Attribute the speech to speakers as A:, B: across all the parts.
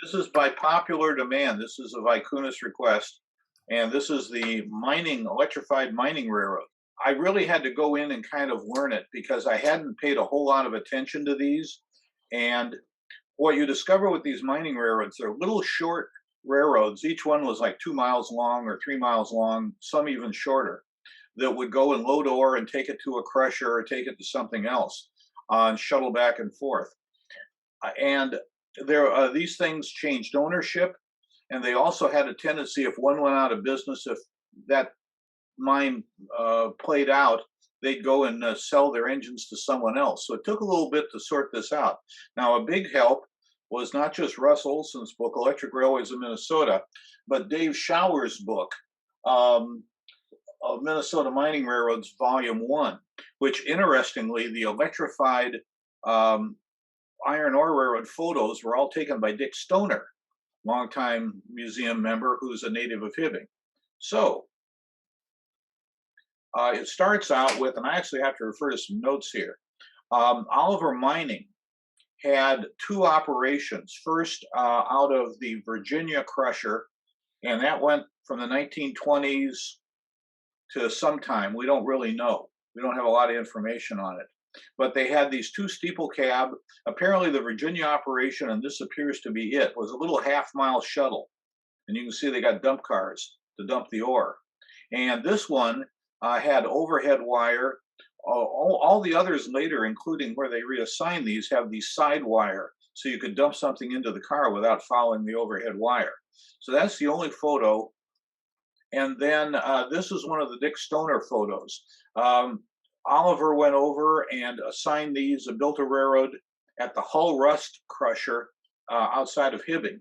A: This is by popular demand. This is a Vicunus request, and this is the electrified mining railroad. I really had to go in and kind of learn it because I hadn't paid a whole lot of attention to these. And what you discover with these mining railroads, they're little short railroads. Each one was like 2 miles long or 3 miles long, some even shorter, that would go and load ore and take it to a crusher or take it to something else and shuttle back and forth. And these things changed ownership, and they also had a tendency, if one went out of business, if that mine played out, they'd go and sell their engines to someone else. So it took a little bit to sort this out. Now, a big help was not just Russ Olson's book, Electric Railways of Minnesota, but Dave Shower's book, um, of Minnesota Mining Railroads, Volume 1, which interestingly, the electrified um, iron ore railroad photos were all taken by Dick Stoner, longtime museum member who's a native of Hibbing. So it starts out with, and I actually have to refer to some notes here. Oliver Mining had two operations. First, out of the Virginia crusher, and that went from the 1920s to sometime. We don't really know. We don't have a lot of information on it. But they had these two steeple cab. Apparently, the Virginia operation, and this appears to be it, was a little half-mile shuttle. And you can see they got dump cars to dump the ore. And this one had overhead wire. All the others later, including where they reassigned these, have these side wire, so you could dump something into the car without following the overhead wire. So that's the only photo. And then this is one of the Dick Stoner photos. Oliver went over and assigned these, built a railroad at the Hull Rust crusher outside of Hibbing.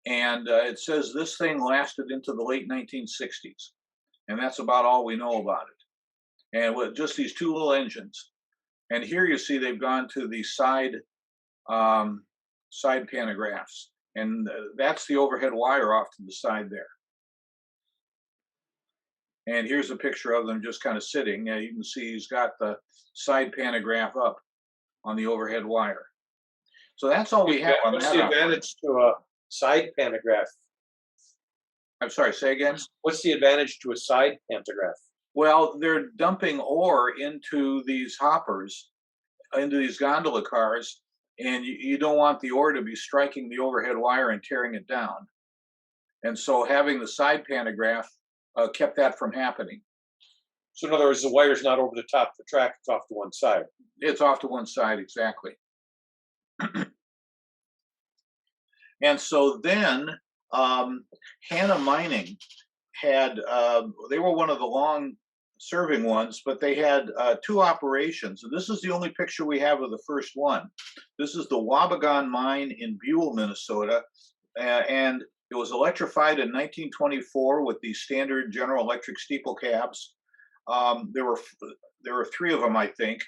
A: And it says this thing lasted into the late 1960s. And that's about all we know about it. And with just these two little engines. And here you see they've gone to the side pantographs. And that's the overhead wire off to the side there. And here's a picture of them just kind of sitting. You can see he's got the side pantograph up on the overhead wire. So that's all we have on
B: What's
A: that.
B: the advantage to a side pantograph?
A: I'm sorry, say again?
B: What's the advantage to a side pantograph?
A: Well, they're dumping ore into these hoppers, into these gondola cars, and you don't want the ore to be striking the overhead wire and tearing it down. And so having the side pantograph kept that from happening.
B: So in other words, the wire's not over the top of the track, it's off to one side.
A: It's off to one side, exactly. And so then Hannah Mining had, they were one of the long serving ones, but they had two operations. And this is the only picture we have of the first one. This is the Wabagon mine in Buell, Minnesota. And it was electrified in 1924 with the standard General Electric steeple cabs. There were three of them, I think,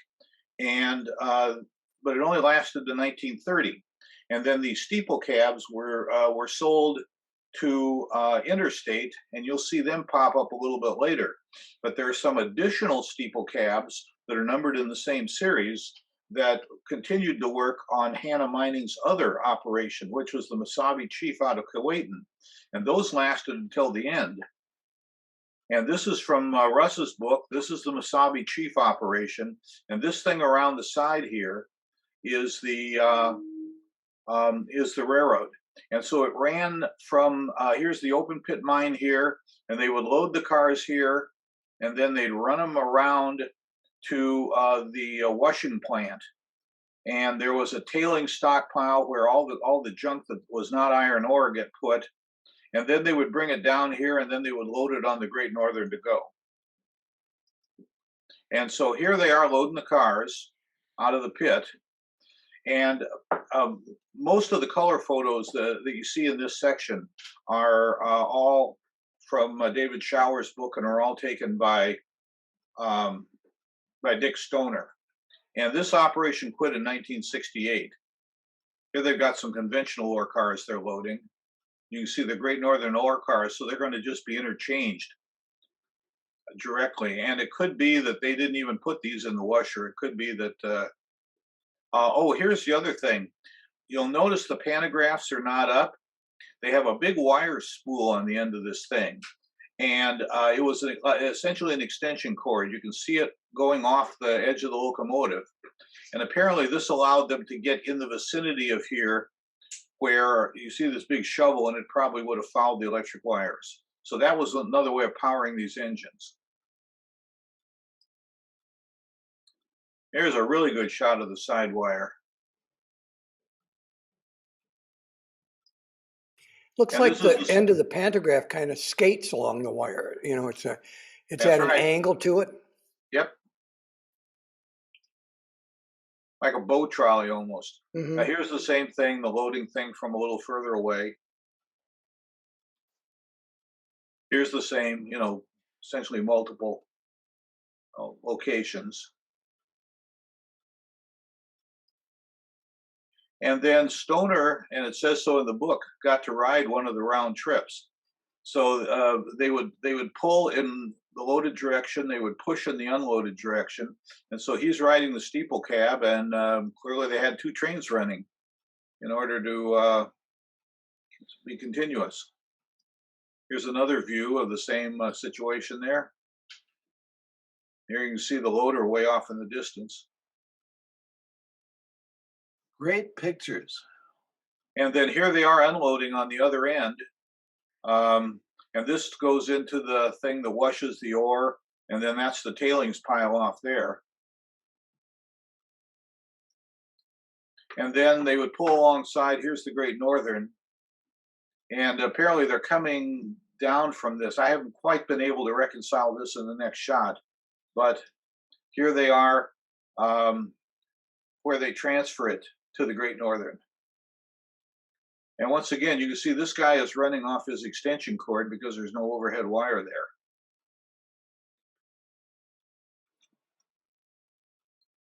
A: and but it only lasted to 1930. And then the steeple cabs were sold to Interstate, and you'll see them pop up a little bit later. But there are some additional steeple cabs that are numbered in the same series that continued to work on Hannah Mining's other operation, which was the Mesabi Chief out of Kuwaitan. And those lasted until the end. And this is from Russ's book. This is the Mesabi Chief operation. And this thing around the side here is the railroad. And so it ran from, here's the open pit mine here, and they would load the cars here, and then they'd run them around to the washing plant. And there was a tailing stockpile where all the junk that was not iron ore get put. And then they would bring it down here, and then they would load it on the Great Northern to go. And so here they are loading the cars out of the pit. And most of the color photos that you see in this section are all from David Shower's book and are all taken by Dick Stoner. And this operation quit in 1968. Here they've got some conventional ore cars they're loading. You can see the Great Northern ore cars, so they're going to just be interchanged directly. And it could be that they didn't even put these in the washer. It could be that, oh, here's the other thing. you'll notice the pantographs are not up. They have a big wire spool on the end of this thing, and it was essentially an extension cord. You can see it going off the edge of the locomotive, and apparently this allowed them to get in the vicinity of here, where you see this big shovel, and it probably would have fouled the electric wires. So that was another way of powering these engines. Here's a really good shot of the side wire.
C: Looks
A: And
C: like
A: this is
C: the end of the pantograph kind of skates along the wire. You know, it's
A: that's
C: at an
A: right.
C: angle to it.
A: Yep. Like a boat trolley almost.
C: Hmm.
A: Here's the same thing, the loading thing from a little further away. Here's the same, essentially multiple locations. And then Stoner, and it says so in the book, got to ride one of the round trips. So they would pull in the loaded direction, they would push in the unloaded direction, and so he's riding the steeple cab, and clearly they had two trains running in order to be continuous. Here's another view of the same situation there. Here you can see the loader way off in the distance.
D: Great pictures.
A: And then here they are unloading on the other end. And this goes into the thing that washes the ore, and then that's the tailings pile off there. And then they would pull alongside. Here's the Great Northern. And apparently they're coming down from this. I haven't quite been able to reconcile this in the next shot, but here they are where they transfer it to the Great Northern. And once again, you can see this guy is running off his extension cord because there's no overhead wire there.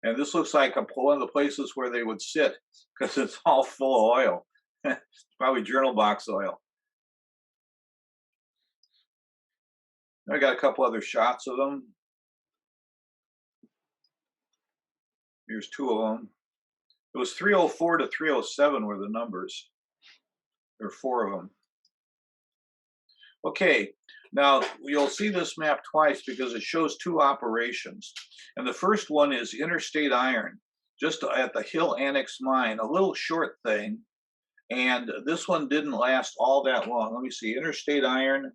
A: And this looks like one of the places where they would sit because it's all full of oil. It's probably journal box oil. I got a couple other shots of them. Here's two of them. It was 304 to 307 were the numbers. There are four of them. Okay, now you'll see this map twice because it shows two operations. And the first one is Interstate Iron, just at the Hill Annex Mine, a little short thing. And this one didn't last all that long. Let me see, Interstate Iron.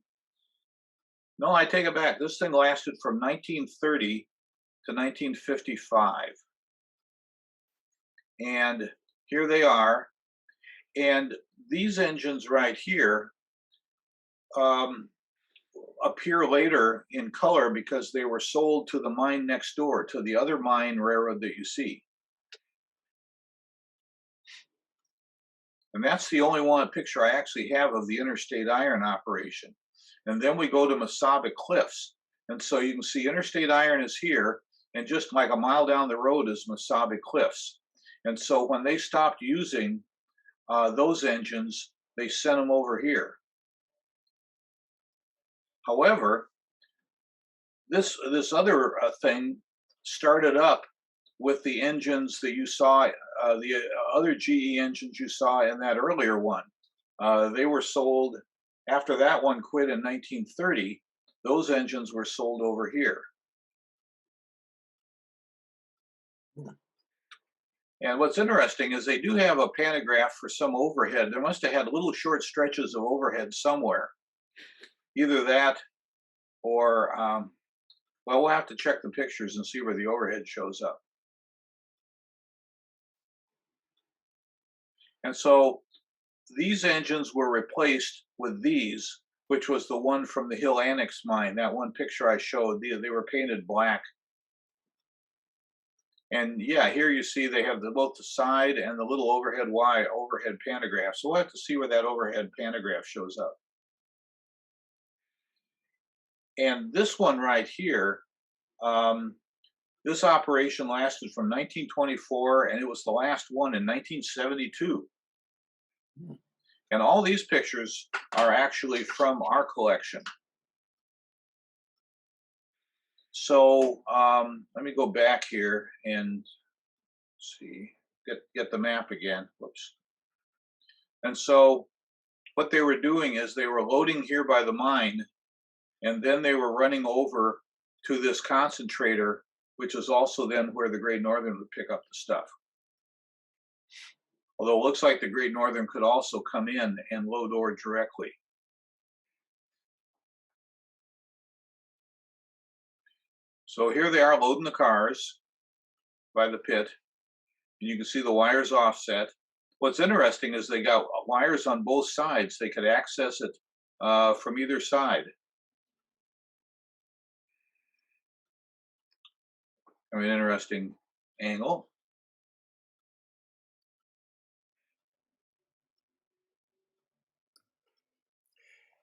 A: No, I take it back. This thing lasted from 1930 to 1955. And here they are. And these engines right here appear later in color because they were sold to the mine next door, to the other mine railroad that you see. And that's the only one picture I actually have of the Interstate Iron operation. And then we go to Mesaba Cliffs. And so you can see Interstate Iron is here, and just like a mile down the road is Mesaba Cliffs. And so when they stopped using those engines, they sent them over here. However, this other thing started up with the engines that you saw, the other GE engines you saw in that earlier one. They were sold after that one quit in 1930. Those engines were sold over here. And what's interesting is they do have a pantograph for some overhead. They must have had little short stretches of overhead somewhere. Either that or, well, we'll have to check the pictures and see where the overhead shows up. And so these engines were replaced with these, which was the one from the Hill Annex mine. That one picture I showed, they were painted black. And yeah, here you see they have both the side and the little overhead pantograph. So we'll have to see where that overhead pantograph shows up. And this one right here, this operation lasted from 1924, and it was the last one in 1972. And all these pictures are actually from our collection. So let me go back here and see, get the map again. Whoops. And so what they were doing is they were loading here by the mine, and then they were running over to this concentrator, which is also then where the Great Northern would pick up the stuff. Although it looks like the Great Northern could also come in and load ore directly. So here they are loading the cars by the pit, and you can see the wires offset. What's interesting is they got wires on both sides. They could access it from either side. I mean, interesting angle.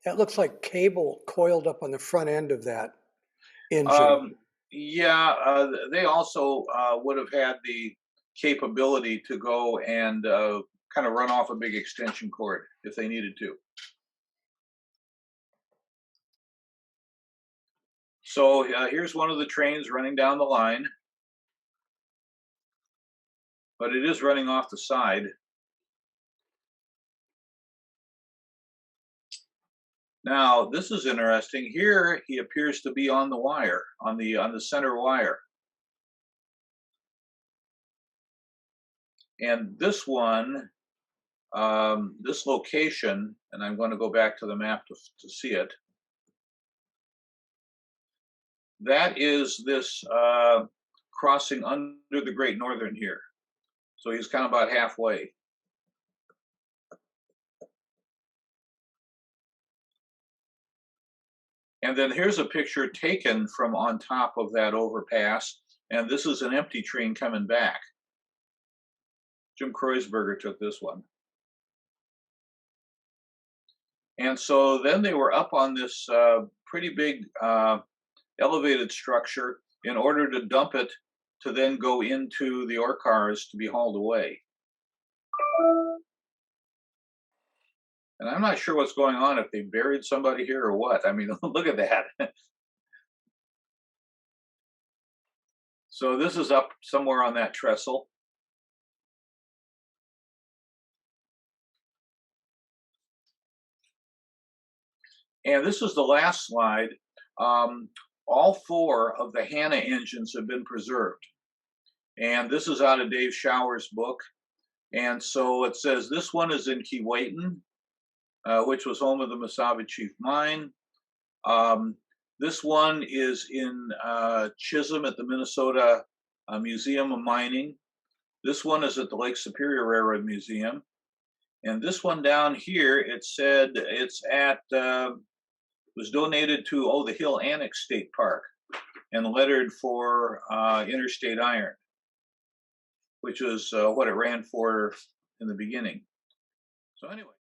C: That looks like cable coiled up on the front end of that engine.
A: Yeah, they also would have had the capability to go and kind of run off a big extension cord if they needed to. So here's one of the trains running down the line, but it is running off the side. Now, this is interesting. Here, he appears to be on the wire, on the center wire. And this one, this location, and I'm going to go back to the map to see it. That is this crossing under the Great Northern here. So he's kind of about halfway. And then here's a picture taken from on top of that overpass. And this is an empty train coming back. Jim Kreuzberger took this one. And so then they were up on this pretty big elevated structure in order to dump it to then go into the ore cars to be hauled away. And I'm not sure what's going on, if they buried somebody here or what. I mean, look at that. So this is up somewhere on that trestle. And this is the last slide. All four of the Hanna engines have been preserved. And this is out of Dave Shower's book. And so it says this one is in Keewatin, which was home of the Mesaba Chief Mine. This one is in Chisholm at the Minnesota Museum of Mining. This one is at the Lake Superior Railroad Museum. And this one down here, it said it's at, was donated to, the Hill Annex State Park and lettered for Interstate Iron, which is what it ran for in the beginning. So anyway.